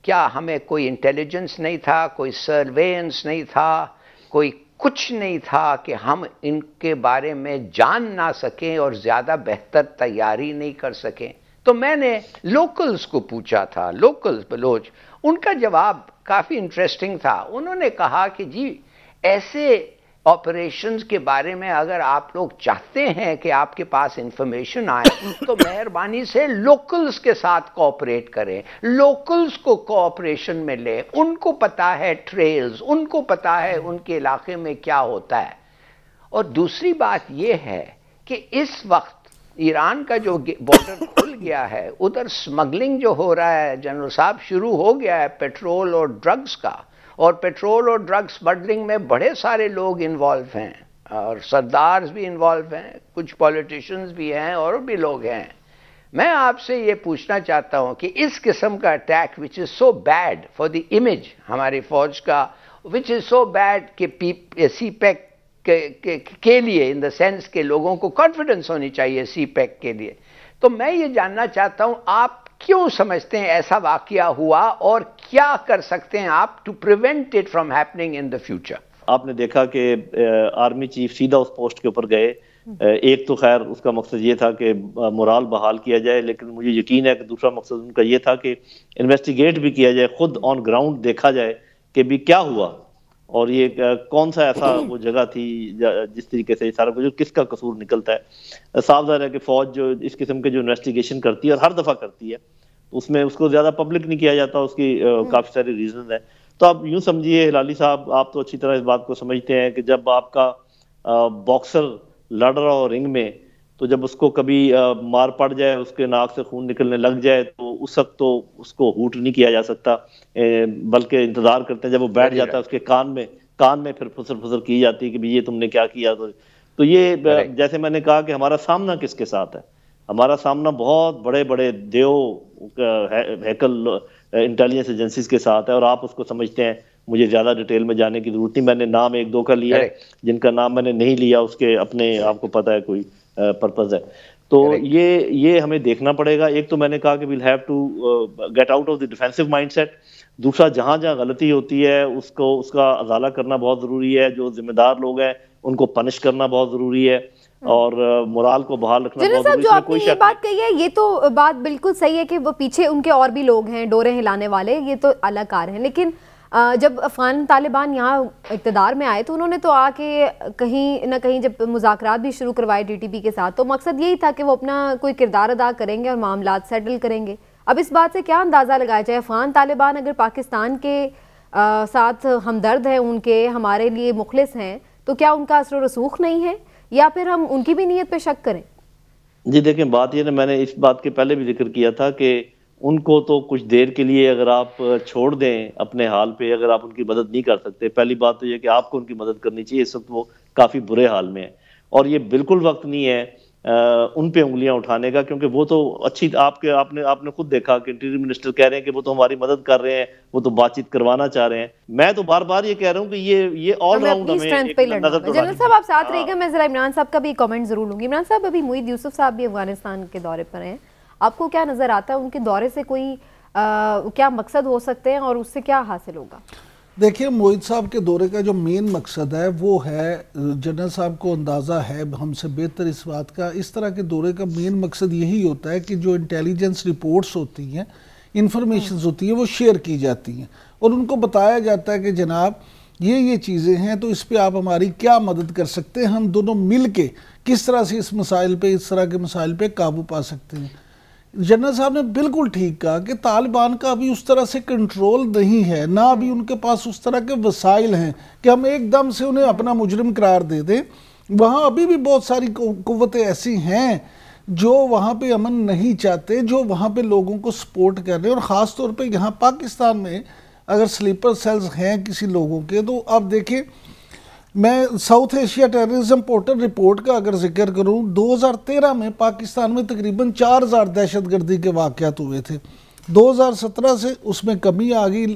کیا، ہمیں کوئی انٹیلیجنس نہیں تھا، کوئی سرویلنس نہیں تھا، کوئی کچھ نہیں تھا کہ ہم ان کے بارے میں جان نہ سکیں اور زیادہ بہتر تیاری نہیں کر سکیں. تو میں نے لوکلز کو پوچھا تھا، لوکلز بلوچ، ان کا جواب کافی انٹرسٹنگ تھا. انہوں نے کہا کہ جی ایسے آپریشنز کے بارے میں اگر آپ لوگ چاہتے ہیں کہ آپ کے پاس انفارمیشن آئے تو مہربانی سے لوکلز کے ساتھ کوآپریٹ کریں، لوکلز کو کوآپریشن میں لیں. ان کو پتا ہے ٹریلز، ان کو پتا ہے ان کے علاقے میں کیا ہوتا ہے. اور دوسری بات یہ ہے کہ اس وقت ایران کا جو بارڈر کھل گیا ہے ادھر سمگلنگ جو ہو رہا ہے جنرل صاحب شروع ہو گیا ہے پیٹرول اور ڈرگز کا, اور پیٹرول اور ڈرگ سمگلنگ میں بڑے سارے لوگ انوالو ہیں اور سردارز بھی انوالو ہیں, کچھ پولیٹیشنز بھی ہیں اور بھی لوگ ہیں. میں آپ سے یہ پوچھنا چاہتا ہوں کہ اس قسم کا attack which is so bad for the image ہماری فوج کا, وچ از سو بیڈ کہ سی پیک کے لیے ان دا سینس کہ لوگوں کو کانفیڈنس ہونی چاہیے سی پیک کے لیے, تو میں یہ جاننا چاہتا ہوں آپ کیوں سمجھتے ہیں ایسا واقعہ ہوا اور کیا کر سکتے ہیں آپ to prevent it from happening in the future? آپ نے دیکھا کہ آرمی چیف سیدھا اس پوسٹ کے اوپر گئے. ایک تو خیر اس کا مقصد یہ تھا کہ مورال بحال کیا جائے, لیکن مجھے یقین ہے کہ دوسرا مقصد ان کا یہ تھا کہ انویسٹیگیٹ بھی کیا جائے, خود آن گراؤنڈ دیکھا جائے کہ بھی کیا ہوا اور یہ کون سا ایسا وہ جگہ تھی جس طریقے سے سارا کچھ کس کا قصور نکلتا ہے. صاف ظاہر ہے کہ فوج جو اس قسم کے جو انویسٹیگیشن کرتی ہے اور ہر دفعہ کرتی ہے اس میں اس کو زیادہ پبلک نہیں کیا جاتا, اس کی کافی ساری ریزنز ہیں. تو آپ یوں سمجھیے ہلالی صاحب, آپ تو اچھی طرح اس بات کو سمجھتے ہیں کہ جب آپ کا باکسر لڑ رہا ہو رنگ میں, تو جب اس کو کبھی مار پڑ جائے, اس کے ناک سے خون نکلنے لگ جائے, تو اس وقت تو اس کو ہوٹ نہیں کیا جا سکتا, بلکہ انتظار کرتے ہیں جب وہ بیٹھ جاتا ہے اس کے کان میں پھر پھسر پھسر کی جاتی ہے کہ یہ تم نے کیا کیا. تو یہ جیسے میں نے کہا کہ ہمارا سامنا کس کے ساتھ ہے, ہمارا سامنا بہت بڑے بڑے دیو ہیکل انٹیلیجنس ایجنسیز کے ساتھ ہے, اور آپ اس کو سمجھتے ہیں. مجھے زیادہ ڈیٹیل میں جانے کی ضرورت نہیں, میں نے نام ایک دو کا لیا ہے, جن کا نام میں نے نہیں لیا اس کے اپنے آپ کو پتہ ہے کوئی پرپز ہے. تو یہ ہمیں دیکھنا پڑے گا. ایک تو میں نے کہا کہ we'll have to get out of the defensive mindset. دوسرا جہاں جہاں غلطی ہوتی ہے اس کا ازالہ کرنا بہت ضروری ہے, جو ذمہ دار لوگ ہیں ان کو پنش کرنا بہت ضروری ہے, اور مورال کو بحال رکھنا بہت ضروری ہے. جو آپ نے یہ بات کہی ہے یہ تو بات بالکل صحیح ہے کہ وہ پیچھے ان کے اور بھی لوگ ہیں ڈورے ہلانے والے, یہ تو الگ کار ہیں. لیکن جب افغان طالبان یہاں اقتدار میں آئے تو انہوں نے تو آ کے کہیں نہ کہیں جب مذاکرات بھی شروع کروائے ٹی ٹی پی کے ساتھ, تو مقصد یہی تھا کہ وہ اپنا کوئی کردار ادا کریں گے اور معاملات سیٹل کریں گے. اب اس بات سے کیا اندازہ لگایا جائے, افغان طالبان اگر پاکستان کے ساتھ ہمدرد ہیں, ان کے ہمارے لیے مخلص ہیں, تو کیا ان کا اثر و رسوخ نہیں ہے, یا پھر ہم ان کی بھی نیت پہ شک کریں؟ جی دیکھیں, بات یہ نا, میں نے اس بات کے پہلے بھی ذکر کیا تھا کہ ان کو تو کچھ دیر کے لیے اگر آپ چھوڑ دیں اپنے حال پہ, اگر آپ ان کی مدد نہیں کر سکتے, پہلی بات تو یہ کہ آپ کو ان کی مدد کرنی چاہیے. اس وقت وہ کافی برے حال میں ہیں, اور یہ بالکل وقت نہیں ہے ان پہ انگلیاں اٹھانے کا, کیونکہ وہ تو اچھی آپ نے خود دیکھا کہ انٹیریئر منسٹر کہہ رہے ہیں کہ وہ تو ہماری مدد کر رہے ہیں, وہ تو بات چیت کروانا چاہ رہے ہیں. میں تو بار بار یہ کہہ رہا ہوں کہ یہ آل راؤنڈ ہمیں نظر. جنرل صاحب آپ ساتھ رہے گا, میں ذرا عمران صاحب کا بھی کامنٹ ضرور لوں گی. عمران صاحب, ابھی معید یوسف صاحب بھی افغانستان کے دورے پر ہیں, آپ کو کیا نظر آتا ہے ان کے دورے سے کوئی کیا مقصد ہو سکتے ہیں اور اس سے کیا حاصل ہوگا؟ دیکھیں, معید صاحب کے دورے کا جو مین مقصد ہے وہ ہے, جنرل صاحب کو اندازہ ہے ہم سے بہتر اس بات کا, اس طرح کے دورے کا مین مقصد یہی ہوتا ہے کہ جو انٹیلیجنس رپورٹس ہوتی ہیں, انفارمیشنز ہوتی ہیں, وہ شیئر کی جاتی ہیں اور ان کو بتایا جاتا ہے کہ جناب یہ چیزیں ہیں, تو اس پہ آپ ہماری کیا مدد کر سکتے ہیں, ہم دونوں مل کے کس طرح سے اس مسائل پہ, اس طرح کے مسائل پہ قابو پا سکتے ہیں. جنرل صاحب نے بالکل ٹھیک کہا کہ طالبان کا ابھی اس طرح سے کنٹرول نہیں ہے, نہ ابھی ان کے پاس اس طرح کے وسائل ہیں کہ ہم ایک دم سے انہیں اپنا مجرم قرار دے دیں. وہاں ابھی بھی بہت ساری قوتیں ایسی ہیں جو وہاں پہ امن نہیں چاہتے, جو وہاں پہ لوگوں کو سپورٹ کر رہے ہیں, اور خاص طور پہ یہاں پاکستان میں اگر سلیپر سیلز ہیں کسی لوگوں کے, تو آپ دیکھیں, میں south Asia terrorism portal report کا اگر ذکر کروں, 2013 میں پاکستان میں تقریباً 4000 دہشت گردی کے واقعات ہوئے تھے. 2017 سے اس میں کمی آ گئی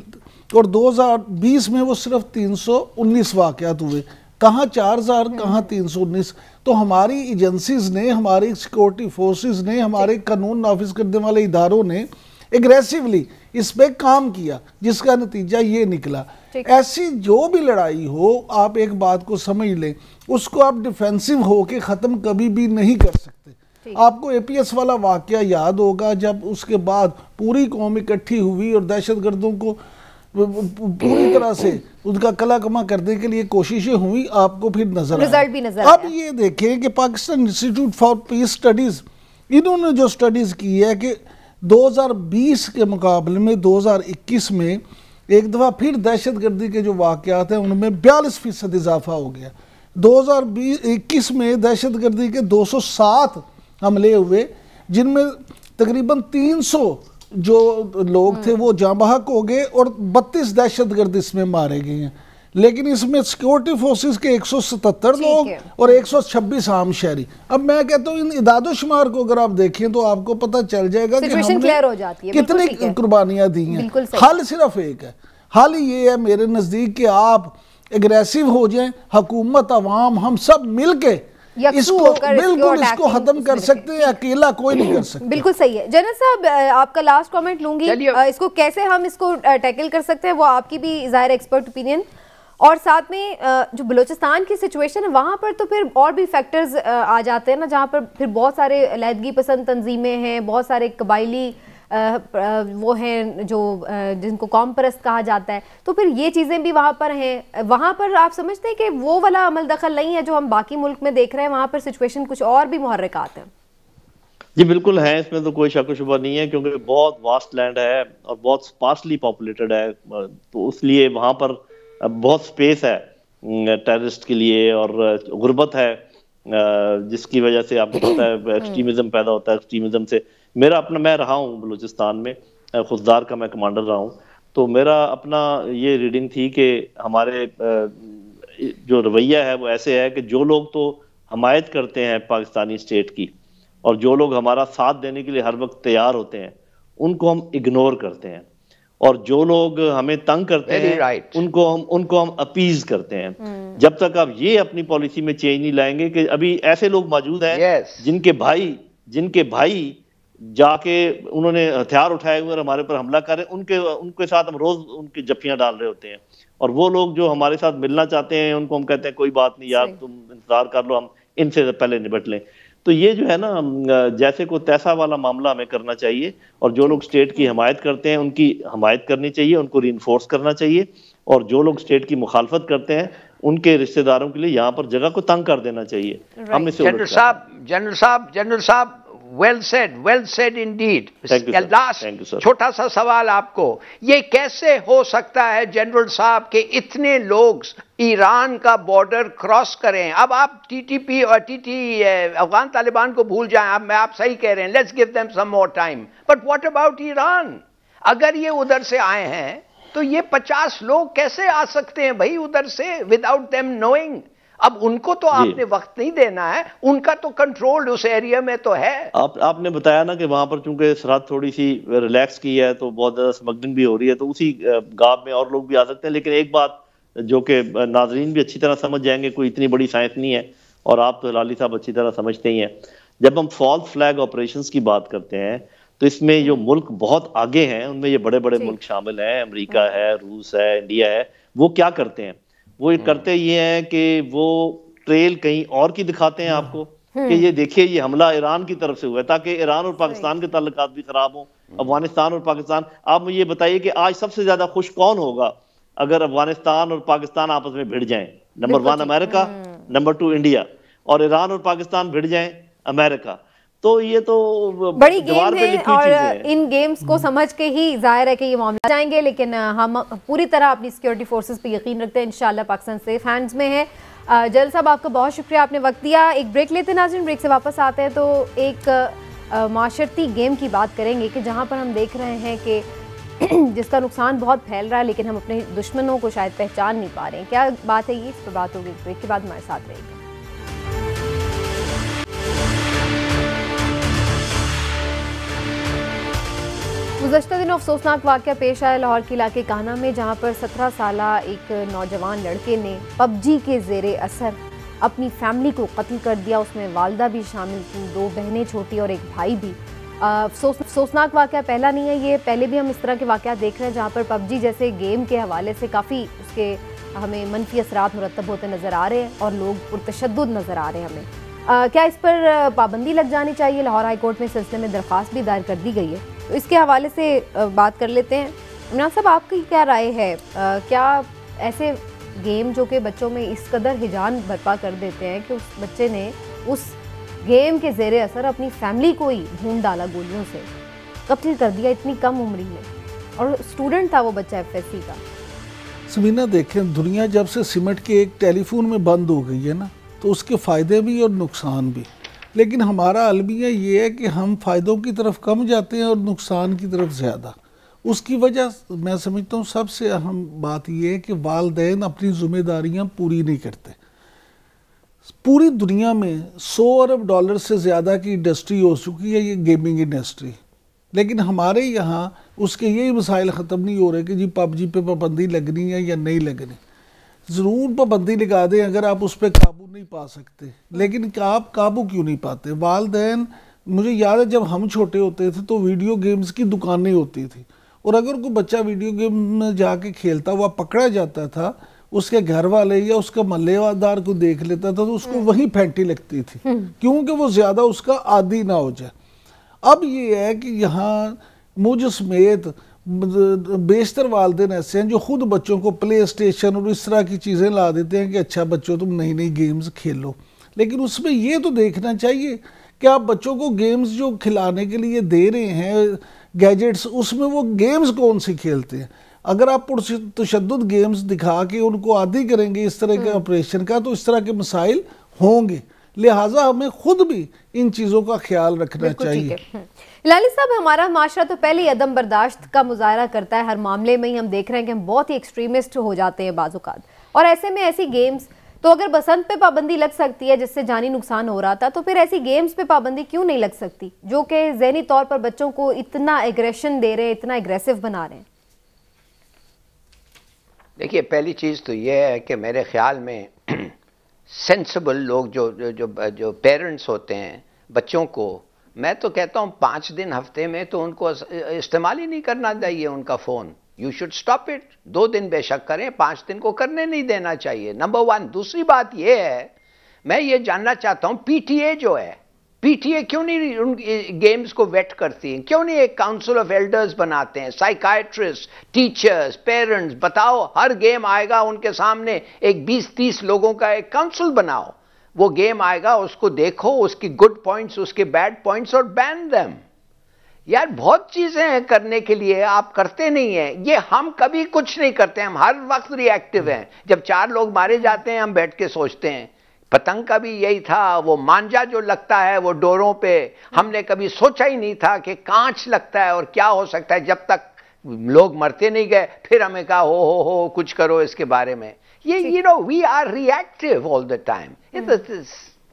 اور 2020 میں وہ صرف 319 واقعات ہوئے. کہاں 4000, کہاں 319. تو ہماری ایجنسیز نے, ہماری سیکورٹی فورسز نے, ہمارے قانون نافذ کرنے والے اداروں نے اگریسیولی اس پہ کام کیا, جس کا نتیجہ یہ نکلا. ایسی جو بھی لڑائی ہو, آپ ایک بات کو سمجھ لیں, اس کو آپ ڈیفینسو ہو کے ختم کبھی بھی نہیں کر سکتے. آپ کو اے پی ایس والا واقعہ یاد ہوگا, جب اس کے بعد پوری قوم اکٹھی ہوئی اور دہشت گردوں کو پوری طرح سے ان کا کلا کما کرنے کے لیے کوششیں ہوئی, آپ کو پھر نظر آیا. اب یہ دیکھیں کہ Pakistan institute for peace studies, انہوں نے جو اسٹڈیز کی ہے کہ 2020 کے مقابلے میں 2021 میں ایک دفعہ پھر دہشت گردی کے جو واقعات ہیں ان میں 42% اضافہ ہو گیا. 2021 میں دہشت گردی کے 207 حملے ہوئے، جن میں تقریباً 300 جو لوگ تھے وہ جاں بحق ہو گئے اور 32 دہشت گرد اس میں مارے گئے ہیں، لیکن اس میں سیکورٹی فورسز کے 177 لوگ اور 126 عام شہری۔ اب میں کہتا ہوں ان اعداد و شمار کو اگر آپ دیکھیں تو آپ کو پتہ چل جائے گا کہ ہم نے کتنی قربانیاں دی ہیں۔ حل صرف ایک ہے، حل یہ ہے میرے نزدیک کہ آپ اگریسو ہو جائیں، حکومت، عوام، ہم سب مل کے اس کو بالکل اس کو ختم کر سکتے ہیں، اکیلا کوئی نہیں کر سکتا۔ بالکل صحیح ہے۔ جنرل صاحب آپ کا لاسٹ کامنٹ لوں گی، اس کو کیسے ہم اس کو ٹیکل کر سکتے ہیں، وہ آپ کی بھی ظاہر ایکسپرٹ اوپینین، اور ساتھ میں جو بلوچستان کی سچویشن ہے وہاں پر تو پھر اور بھی فیکٹرز آ جاتے ہیں نا، جہاں پر پھر بہت سارے علیحدگی پسند تنظیمیں ہیں، بہت سارے قبائلی وہ ہیں جو جن کو قوم پرست کہا جاتا ہے، تو پھر یہ چیزیں بھی وہاں پر ہیں۔ وہاں پر آپ سمجھتے ہیں کہ وہ والا عمل دخل نہیں ہے جو ہم باقی ملک میں دیکھ رہے ہیں، وہاں پر سچویشن کچھ اور بھی محرکات ہیں؟ جی بالکل ہے، اس میں تو کوئی شک و شبہ نہیں ہے، کیونکہ بہت واسٹ لینڈ ہے اور بہت سپارسلی پاپولیٹڈ ہے، تو اس لیے وہاں پر بہت سپیس ہے ٹیررسٹ کے لیے، اور غربت ہے جس کی وجہ سے آپ کو پتہ ہے ایکسٹریمزم پیدا ہوتا ہے۔ ایکسٹریمزم سے میں رہا ہوں بلوچستان میں، خضدار کا میں کمانڈر رہا ہوں، تو میرا اپنا یہ ریڈنگ تھی کہ ہمارے جو رویہ ہے وہ ایسے ہے کہ جو لوگ تو حمایت کرتے ہیں پاکستانی اسٹیٹ کی اور جو لوگ ہمارا ساتھ دینے کے لیے ہر وقت تیار ہوتے ہیں ان کو ہم اگنور کرتے ہیں، اور جو لوگ ہمیں تنگ کرتے ہیں ان کو ہم اپیز کرتے ہیں۔ جب تک آپ یہ اپنی پالیسی میں چینج نہیں لائیں گے، کہ ابھی ایسے لوگ موجود ہیں جن کے بھائی جا کے انہوں نے ہتھیار اٹھائے ہوئے اور ہمارے پر حملہ کر رہے ہیں، ان کے ساتھ ہم روز ان کی جفیاں ڈال رہے ہوتے ہیں، اور وہ لوگ جو ہمارے ساتھ ملنا چاہتے ہیں ان کو ہم کہتے ہیں کوئی بات نہیں یار، تم انتظار کر لو، ہم ان سے پہلے نبٹ لیں۔ تو یہ جو ہے نا جیسے کوئی تیسا والا معاملہ ہمیں کرنا چاہیے، اور جو لوگ اسٹیٹ کی حمایت کرتے ہیں ان کی حمایت کرنی چاہیے، ان کو ری انفورس کرنا چاہیے، اور جو لوگ اسٹیٹ کی مخالفت کرتے ہیں ان کے رشتہ داروں کے لیے یہاں پر جگہ کو تنگ کر دینا چاہیے۔ ہم اسے جنرل صاحب well said indeed. لاسٹ چھوٹا سا سوال آپ کو، یہ کیسے ہو سکتا ہے جنرل صاحب کہ اتنے لوگ ایران کا بارڈر کراس کریں؟ اب آپ ٹی ٹی پی اور افغان طالبان کو بھول جائیں، آپ صحیح کہہ رہے ہیں، let's give them some more time, but what about Iran? اگر یہ ادھر سے آئے ہیں تو یہ 50 لوگ کیسے آ سکتے ہیں بھائی ادھر سے without them knowing؟ اب ان کو تو آپ نے وقت نہیں دینا ہے، ان کا تو کنٹرول اس ایریا میں تو ہے۔ آپ نے بتایا نا کہ وہاں پر چونکہ سرحد تھوڑی سی ریلیکس کی ہے تو بہت زیادہ سمگلنگ بھی ہو رہی ہے، تو اسی گاب میں اور لوگ بھی آ سکتے ہیں، لیکن ایک بات جو کہ ناظرین بھی اچھی طرح سمجھ جائیں گے، کوئی اتنی بڑی سائنس نہیں ہے، اور آپ تو ہلالی صاحب اچھی طرح سمجھتے ہی ہیں، جب ہم فالس فلیگ آپریشنز کی بات کرتے ہیں تو اس میں جو ملک بہت آگے ہیں ان میں یہ بڑے بڑے ملک شامل ہیں، امریکہ ہے، روس ہے، انڈیا ہے، وہ کیا کرتے ہیں؟ وہ کرتے یہ ہیں کہ وہ ٹریل کہیں اور کی دکھاتے ہیں آپ کو کہ یہ دیکھیے یہ حملہ ایران کی طرف سے ہوا ہے، تاکہ ایران اور پاکستان کے تعلقات بھی خراب ہوں، افغانستان اور پاکستان۔ آپ مجھے یہ بتائیے کہ آج سب سے زیادہ خوش کون ہوگا اگر افغانستان اور پاکستان آپس میں بھڑ جائیں؟ نمبر 1 امریکہ، نمبر 2 انڈیا، اور ایران اور پاکستان بھڑ جائیں امریکہ۔ تو یہ تو بڑی گیم ہے، اور ان گیمز کو سمجھ کے ہی ظاہر ہے کہ یہ معاملہ جائیں گے، لیکن ہم پوری طرح اپنی سیکیورٹی فورسز پہ یقین رکھتے ہیں، انشاءاللہ پاکستان سیف ہینڈز میں ہے۔ جنرل صاحب آپ کا بہت شکریہ، آپ نے وقت دیا۔ ایک بریک لیتے ہیں ناظرین، بریک سے واپس آتے ہیں تو ایک معاشرتی گیم کی بات کریں گے کہ جہاں پر ہم دیکھ رہے ہیں کہ جس کا نقصان بہت پھیل رہا ہے لیکن ہم اپنے دشمنوں کو شاید پہچان نہیں پا رہے ہیں۔ کیا بات ہے یہ؟ اس پر بات ہوگی بریک کے بعد، ہمارے ساتھ رہے گا۔ گزشتہ دنوں افسوسناک واقعہ پیش آیا لاہور کے علاقے کانا میں، جہاں پر 17 سالہ ایک نوجوان لڑکے نے پب جی کے زیر اثر اپنی فیملی کو قتل کر دیا، اس میں والدہ بھی شامل تھی، 2 بہنیں چھوٹی اور ایک بھائی بھی۔ افسوسناک واقعہ پہلا نہیں ہے یہ، پہلے بھی ہم اس طرح کے واقعات دیکھ رہے ہیں جہاں پر پب جی جیسے گیم کے حوالے سے کافی اس کے ہمیں منفی اثرات مرتب ہوتے نظر آ رہے ہیں اور لوگ پرتشدد نظر آ رہے ہیں ہمیں۔ کیا اس پر پابندی لگ جانی چاہیے؟ لاہور ہائی کورٹ میں اس سلسلے میں درخواست بھی دائر کر دی گئی ہے، تو اس کے حوالے سے بات کر لیتے ہیں۔ عمران صاحب آپ کی کیا رائے ہے؟ کیا ایسے گیم جو کہ بچوں میں اس قدر ہجان برپا کر دیتے ہیں کہ اس بچے نے اس گیم کے زیر اثر اپنی فیملی کو ہی بھون ڈالا، گولیوں سے قتل کر دیا اتنی کم عمری میں، اور اسٹوڈنٹ تھا وہ بچہ ایف ایس سی کا؟ سمینا دیکھیں، دنیا جب سے سمٹ کے ایک ٹیلی فون میں بند ہو گئی ہے نا، تو اس کے فائدے بھی اور نقصان بھی، لیکن ہمارا المیہ یہ ہے کہ ہم فائدوں کی طرف کم جاتے ہیں اور نقصان کی طرف زیادہ۔ اس کی وجہ میں سمجھتا ہوں سب سے اہم بات یہ ہے کہ والدین اپنی ذمہ داریاں پوری نہیں کرتے۔ پوری دنیا میں 100 ارب ڈالر سے زیادہ کی انڈسٹری ہو چکی ہے یہ گیمنگ انڈسٹری، لیکن ہمارے یہاں اس کے یہی مسائل ختم نہیں ہو رہے کہ جی پب جی پہ پابندی لگنی ہے یا نہیں لگنی۔ ضرور پابندی لگا دیں اگر آپ اس پہ قابو نہیں پا سکتے، لیکن آپ قابو کیوں نہیں پاتے؟ والدین، مجھے یاد ہے جب ہم چھوٹے ہوتے تھے تو ویڈیو گیمز کی دکانیں ہوتی تھی، اور اگر کوئی بچہ ویڈیو گیم میں جا کے کھیلتا ہوا پکڑا جاتا تھا، اس کے گھر والے یا اس کا محلے دار کو دیکھ لیتا تھا تو اس کو وہی پھینٹی لگتی تھی، کیونکہ وہ زیادہ اس کا عادی نہ ہو جائے۔ اب یہ ہے کہ یہاں مجھ سمیت بیشتر والدین ایسے ہیں جو خود بچوں کو پلے اسٹیشن اور اس طرح کی چیزیں لا دیتے ہیں کہ اچھا بچوں تم نئی نئی گیمز کھیلو، لیکن اس میں یہ تو دیکھنا چاہیے کہ آپ بچوں کو گیمز جو کھلانے کے لیے دے رہے ہیں گیجٹس، اس میں وہ گیمز کون سی کھیلتے ہیں؟ اگر آپ تشدد گیمز دکھا کے ان کو عادی کریں گے اس طرح کے آپریشن کا تو اس طرح کے مسائل ہوں گے، لہٰذا ہمیں خود بھی ان چیزوں کا خیال رکھنا چاہیے۔ لالی صاحب، ہمارا معاشرہ تو پہلے ہی عدم برداشت کا مظاہرہ کرتا ہے، ہر معاملے میں ہی ہم دیکھ رہے ہیں کہ ہم بہت ہی ایکسٹریمسٹ ہو جاتے ہیں بعض اوقات، اور ایسے میں ایسی گیمز تو اگر بسنت پہ پابندی لگ سکتی ہے جس سے جانی نقصان ہو رہا تھا، تو پھر ایسی گیمز پہ پابندی کیوں نہیں لگ سکتی جو کہ ذہنی طور پر بچوں کو اتنا ایگریشن دے رہے ہیں، اتنا ایگریسو بنا رہے ہیں؟ دیکھیے، پہلی چیز تو یہ ہے کہ میرے خیال میں سینسبل لوگ جو پیرنٹس ہوتے ہیں بچوں کو، میں تو کہتا ہوں 5 دن ہفتے میں تو ان کو استعمال ہی نہیں کرنا چاہیے ان کا phone. You should stop it. 2 دن بے شک کریں، 5 دن کو کرنے نہیں دینا چاہیے، نمبر 1۔ دوسری بات یہ ہے، میں یہ جاننا چاہتا ہوں پی ٹی اے جو ہے، پی ٹی اے کیوں نہیں ان گیمز کو ویٹ کرتی ہیں؟ کیوں نہیں ایک کاؤنسل آف ایلڈرز بناتے ہیں، سائیکائٹرسٹ، ٹیچرز، پیرنٹس؟ بتاؤ، ہر گیم آئے گا ان کے سامنے ایک 20-30 لوگوں کا ایک کاؤنسل بناؤ، وہ گیم آئے گا اس کو دیکھو، اس کی گڈ پوائنٹس، اس کے بیڈ پوائنٹس، اور بین دیم۔ یار بہت چیزیں ہیں کرنے کے لیے، آپ کرتے نہیں ہیں۔ یہ ہم کبھی کچھ نہیں کرتے، ہم ہر وقت ری ایکٹیو ہیں۔ جب 4 لوگ مارے جاتے ہیں ہم بیٹھ کے سوچتے ہیں۔ پتنگ کا بھی یہی تھا، وہ مانجا جو لگتا ہے وہ ڈوروں پہ، ہم نے کبھی سوچا ہی نہیں تھا کہ کانچ لگتا ہے اور کیا ہو سکتا ہے، جب تک لوگ مرتے نہیں گئے پھر ہمیں کہا ہو کچھ کرو اس کے بارے میں۔ یہ we are reactive all the time.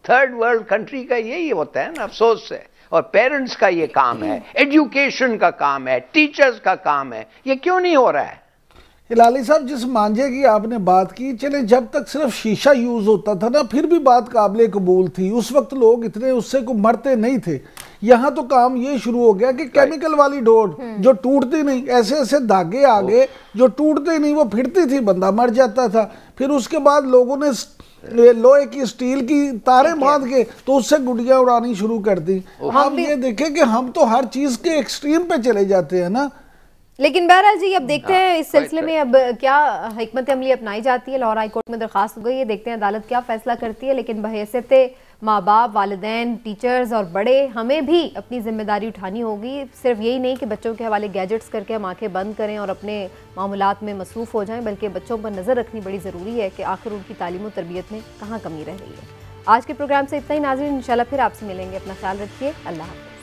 Third world country کا یہی ہوتا ہے نا، افسوس ہے۔ اور پیرنٹس کا یہ کام ہے، ایجوکیشن کا کام ہے، ٹیچرز کا کام ہے، یہ کیوں نہیں ہو رہا ہے؟ لالی صاحب، جس مانجے کی آپ نے بات کی، چلے جب تک صرف شیشہ یوز ہوتا تھا نا پھر بھی بات قابل قبول تھی، اس وقت لوگ اتنے اس سے کو مرتے نہیں تھے۔ یہاں تو کام یہ شروع ہو گیا کہ کیمیکل والی ڈور جو ٹوٹتی نہیں، ایسے ایسے دھاگے آگے جو ٹوٹتے نہیں، وہ پھرتی تھی، بندہ مر جاتا تھا۔ پھر اس کے بعد لوگوں نے لوہے کی اسٹیل کی تاریں باندھ کے تو اس سے گڈیاں اڑانی شروع کر دی۔ ہم یہ دیکھیں کہ ہم تو ہر چیز کے ایکسٹریم پہ چلے جاتے ہیں نا۔ لیکن بہرحال جی، اب دیکھتے ہیں اس سلسلے میں اب کیا حکمت عملی اپنائی جاتی ہے۔ لاہور ہائی کورٹ میں درخواست ہو گئی ہے، دیکھتے ہیں عدالت کیا فیصلہ کرتی ہے، لیکن بحیثیت ماں باپ، والدین، ٹیچرز اور بڑے، ہمیں بھی اپنی ذمہ داری اٹھانی ہوگی۔ صرف یہی نہیں کہ بچوں کے حوالے گیجٹس کر کے ہم آنکھیں بند کریں اور اپنے معاملات میں مصروف ہو جائیں، بلکہ بچوں پر نظر رکھنی بڑی ضروری ہے کہ آخر ان کی تعلیم و تربیت میں کہاں کمی رہ رہی ہے۔ آج کے پروگرام سے اتنا ہی ناظرین، انشاءاللہ پھر آپ سے ملیں گے، اپنا خیال رکھیے، اللہ حافظ۔